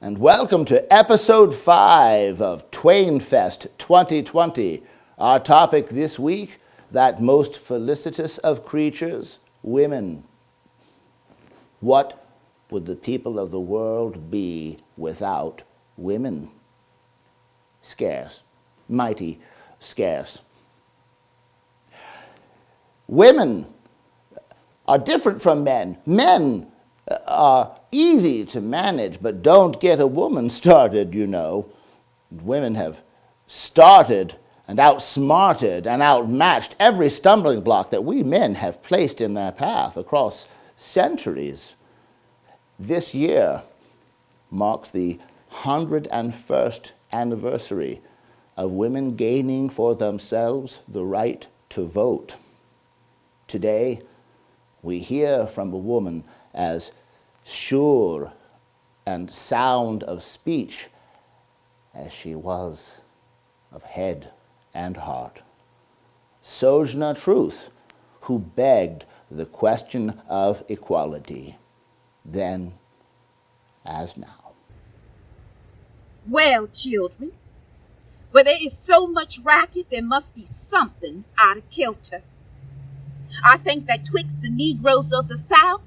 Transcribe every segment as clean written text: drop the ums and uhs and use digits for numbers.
and welcome to episode 5 of TwainFest 2020. Our topic this week, that most felicitous of creatures, women. What would the people of the world be without women? Scarce, mighty scarce. Women are different from men. Men are easy to manage, but don't get a woman started, you know. Women have started and outsmarted and outmatched every stumbling block that we men have placed in their path across centuries. This year marks the 101st anniversary of women gaining for themselves the right to vote. Today, we hear from a woman as sure and sound of speech as she was of head and heart. Sojourner Truth, who begged the question of equality, then as now. Well, children, where there is so much racket, there must be something out of kilter. I think that twixt the Negroes of the South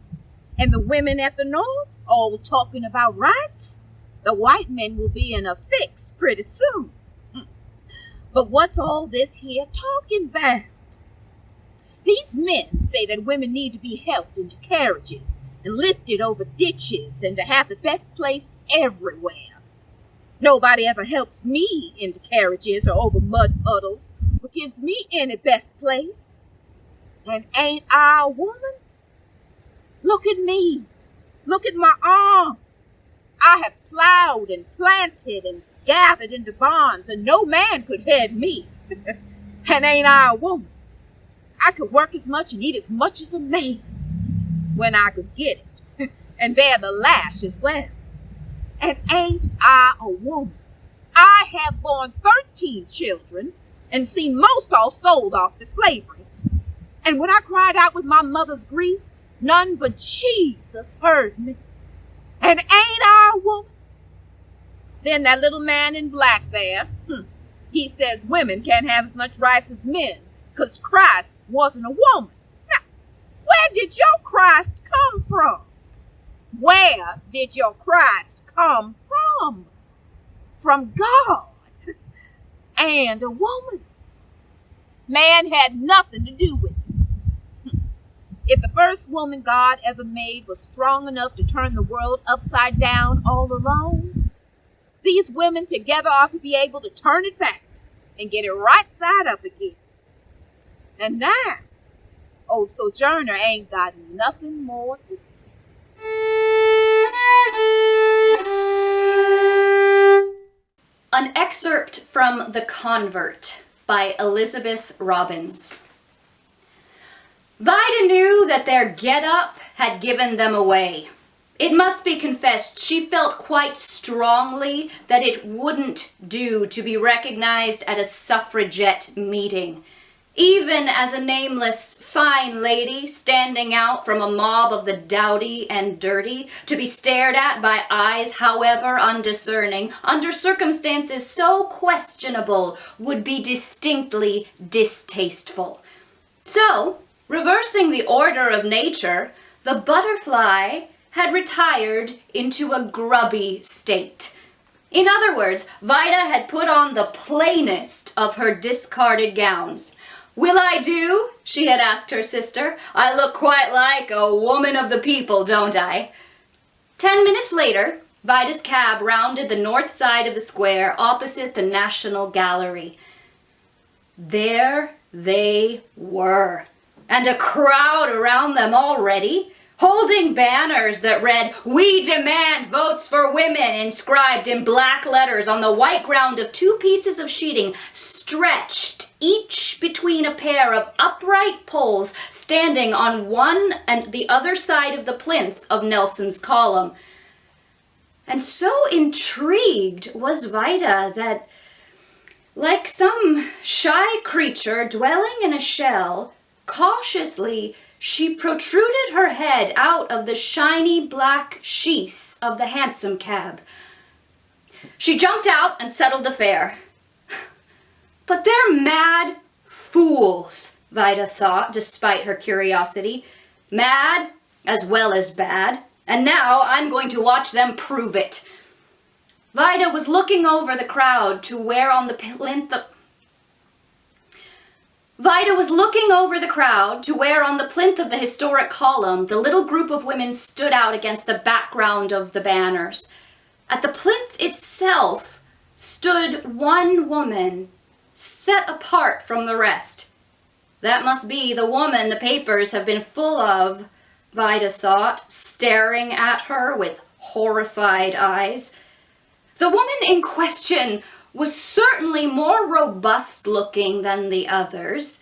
and the women at the North, all talking about rights, the white men will be in a fix pretty soon. But what's all this here talking about? These men say that women need to be helped into carriages and lifted over ditches and to have the best place everywhere. Nobody ever helps me into carriages or over mud puddles or gives me any best place. And ain't I a woman? Look at me. Look at my arm. I have plowed and planted and gathered into barns, and no man could head me. And ain't I a woman? I could work as much and eat as much as a man when I could get it, and bear the lash as well. And ain't I a woman? I have borne 13 children and seen most all sold off to slavery. And when I cried out with my mother's grief, none but Jesus heard me. And ain't I a woman? Then that little man in black there, he says women can't have as much rights as men because Christ wasn't a woman. Now, where did your Christ come from? Where did your Christ come from? From God and a woman. Man had nothing to do with it. If the first woman God ever made was strong enough to turn the world upside down all alone, these women together ought to be able to turn it back and get it right side up again. And now, old Sojourner ain't got nothing more to say. An excerpt from The Convert by Elizabeth Robbins. Vida knew that their get-up had given them away. It must be confessed, she felt quite strongly that it wouldn't do to be recognized at a suffragette meeting, even as a nameless, fine lady standing out from a mob of the dowdy and dirty, to be stared at by eyes, however undiscerning, under circumstances so questionable, would be distinctly distasteful. So, reversing the order of nature, the butterfly had retired into a grubby state. In other words, Vida had put on the plainest of her discarded gowns. "Will I do?" she had asked her sister. "I look quite like a woman of the people, don't I?" 10 minutes later, Vida's cab rounded the north side of the square opposite the National Gallery. There they were, and a crowd around them already, holding banners that read, "We demand votes for women," inscribed in black letters on the white ground of 2 pieces of sheeting stretched each between a pair of upright poles standing on one and the other side of the plinth of Nelson's column. And so intrigued was Vida that, like some shy creature dwelling in a shell, cautiously she protruded her head out of the shiny black sheath of the hansom cab, She jumped out and settled the fare. But they're mad fools, Vida thought, despite her curiosity. Mad as well as bad, and now I'm going to watch them prove it. Vida was looking over the crowd to where on the plinth of... Vida was looking over the crowd to where on the plinth of the historic column the little group of women stood out against the background of the banners. At the plinth itself stood one woman, set apart from the rest. That must be the woman the papers have been full of, Vida thought, staring at her with horrified eyes. The woman in question was certainly more robust-looking than the others,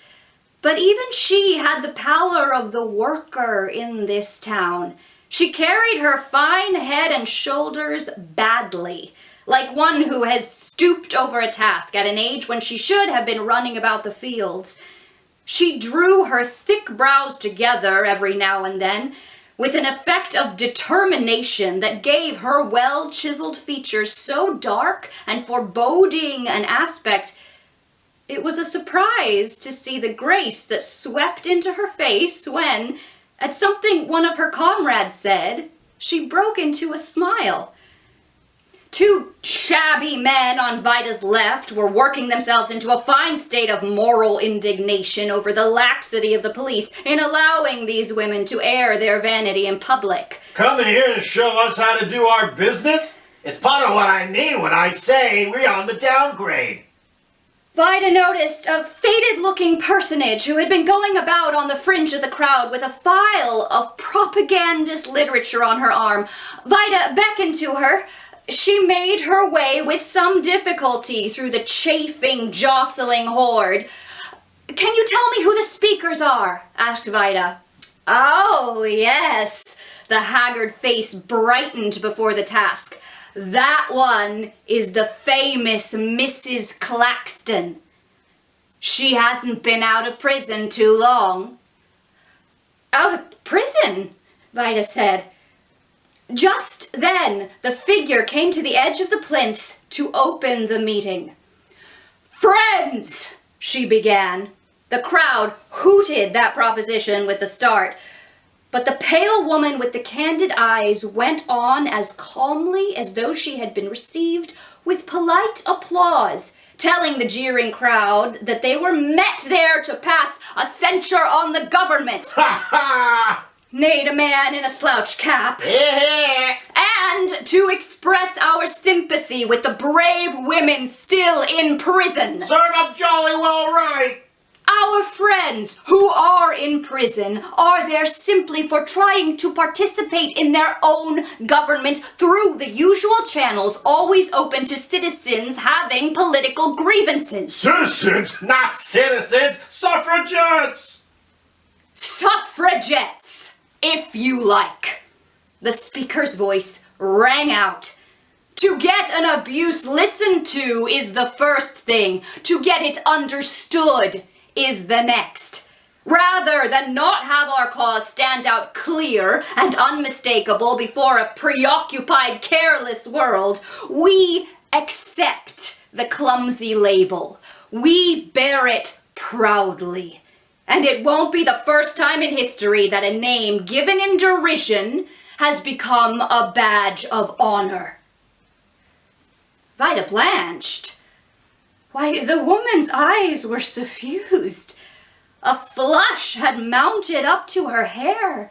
but even she had the pallor of the worker in this town. She carried her fine head and shoulders badly, like one who has stooped over a task at an age when she should have been running about the fields. She drew her thick brows together every now and then, with an effect of determination that gave her well-chiseled features so dark and foreboding an aspect, it was a surprise to see the grace that swept into her face when, at something one of her comrades said, she broke into a smile. Two shabby men on Vida's left were working themselves into a fine state of moral indignation over the laxity of the police in allowing these women to air their vanity in public. Coming here to show us how to do our business? It's part of what I mean when I say we're on the downgrade. Vida noticed a faded-looking personage who had been going about on the fringe of the crowd with a file of propagandist literature on her arm. Vida beckoned to her. She made her way with some difficulty through the chafing, jostling horde. "Can you tell me who the speakers are?" asked Vida. "Oh, yes." The haggard face brightened before the task. "That one is the famous Mrs. Claxton. She hasn't been out of prison too long." "Out of prison?" Vida said. Just then, the figure came to the edge of the plinth to open the meeting. "Friends," she began. The crowd hooted that proposition with the start, but the pale woman with the candid eyes went on as calmly as though she had been received with polite applause, telling the jeering crowd that they were met there to pass a censure on the government. Ha ha! Neighed a man in a slouch cap. And to express our sympathy with the brave women still in prison. Serve up jolly well right. Our friends who are in prison are there simply for trying to participate in their own government through the usual channels always open to citizens having political grievances. Citizens, not citizens, suffragettes! Suffragettes, if you like. The speaker's voice rang out. To get an abuse listened to is the first thing. To get it understood is the next. Rather than not have our cause stand out clear and unmistakable before a preoccupied, careless world, we accept the clumsy label. We bear it proudly. And it won't be the first time in history that a name given in derision has become a badge of honor. Vida blanched. Why, the woman's eyes were suffused. A flush had mounted up to her hair.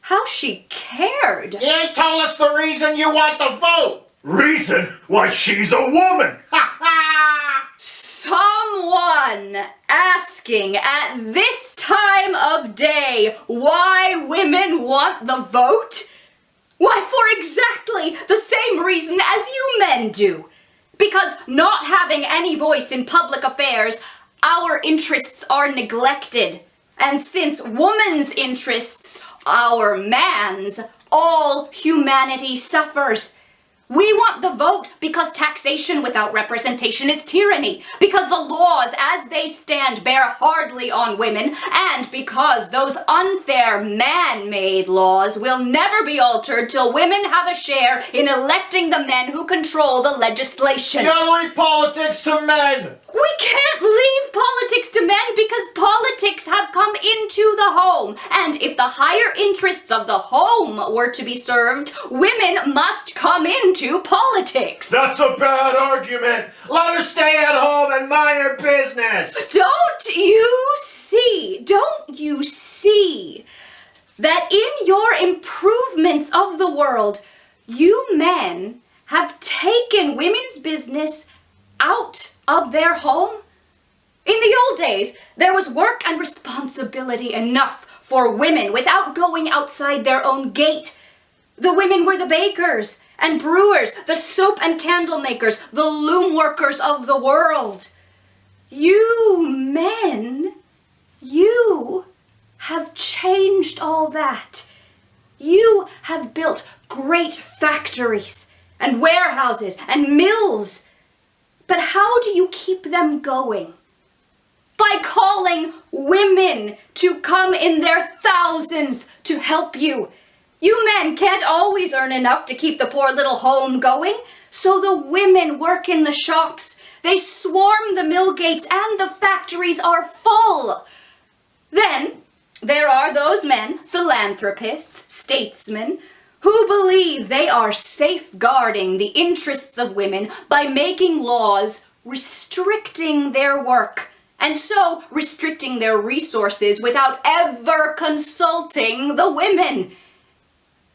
How she cared. You ain't told us the reason you want the vote. Reason? Why, she's a woman. Ha ha! Someone asking at this time of day why women want the vote? Why, for exactly the same reason as you men do. Because not having any voice in public affairs, our interests are neglected. And since woman's interests are man's, all humanity suffers. We want the vote because taxation without representation is tyranny, because the laws as they stand bear hardly on women, and because those unfair man-made laws will never be altered till women have a share in electing the men who control the legislation. You gotta leave politics to men! We can't leave politics to men because politics have come into the home. And if the higher interests of the home were to be served, women must come into politics. That's a bad argument! Let her stay at home and mind her business! Don't you see that in your improvements of the world, you men have taken women's business out of their home? In the old days, there was work and responsibility enough for women without going outside their own gate. The women were the bakers and brewers, the soap and candle makers, the loom workers of the world. You men, you have changed all that. You have built great factories and warehouses and mills. But how do you keep them going? By calling women to come in their thousands to help you. You men can't always earn enough to keep the poor little home going, so the women work in the shops. They swarm the mill gates and the factories are full. Then there are those men, philanthropists, statesmen, who believe they are safeguarding the interests of women by making laws restricting their work, and so restricting their resources without ever consulting the women.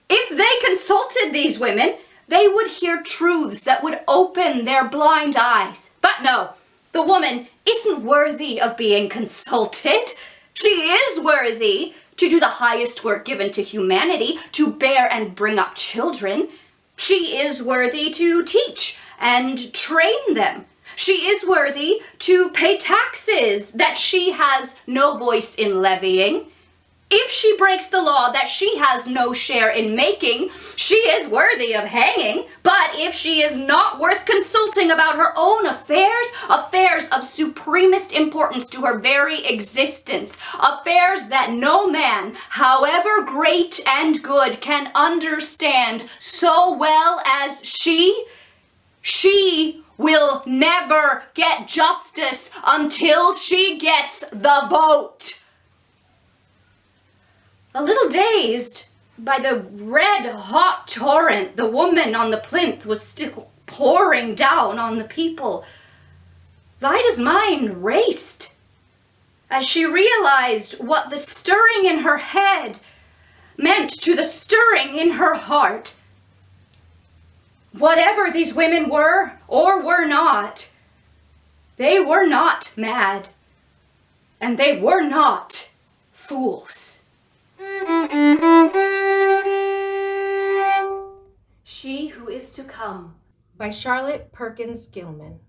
If they consulted these women, they would hear truths that would open their blind eyes. But no, the woman isn't worthy of being consulted. She is worthy to do the highest work given to humanity, to bear and bring up children. She is worthy to teach and train them. She is worthy to pay taxes that she has no voice in levying. If she breaks the law that she has no share in making, she is worthy of hanging. But if she is not worth consulting about her own affairs, affairs of supremest importance to her very existence, affairs that no man, however great and good, can understand so well as she will never get justice until she gets the vote. A little dazed by the red-hot torrent the woman on the plinth was still pouring down on the people, Vida's mind raced as she realized what the stirring in her head meant to the stirring in her heart. Whatever these women were or were not, they were not mad, and they were not fools. She Who Is to Come by Charlotte Perkins Gilman.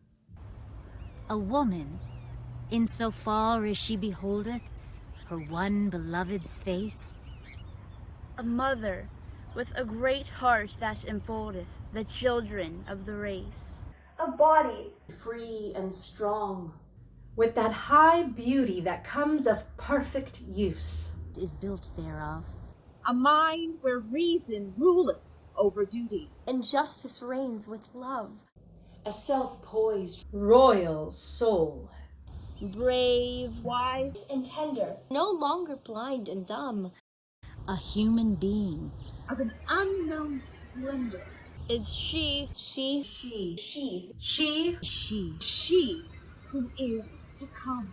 A woman, in so far as she beholdeth her one beloved's face. A mother, with a great heart that enfoldeth the children of the race. A body, Free and strong, with that high beauty that comes of perfect use. Is built thereof. A mind where reason ruleth over duty. and justice reigns with love. A self-poised, royal soul. Brave, Wise, And tender, no longer blind and dumb. A human being. of an unknown splendor. is she She She She She who is to come.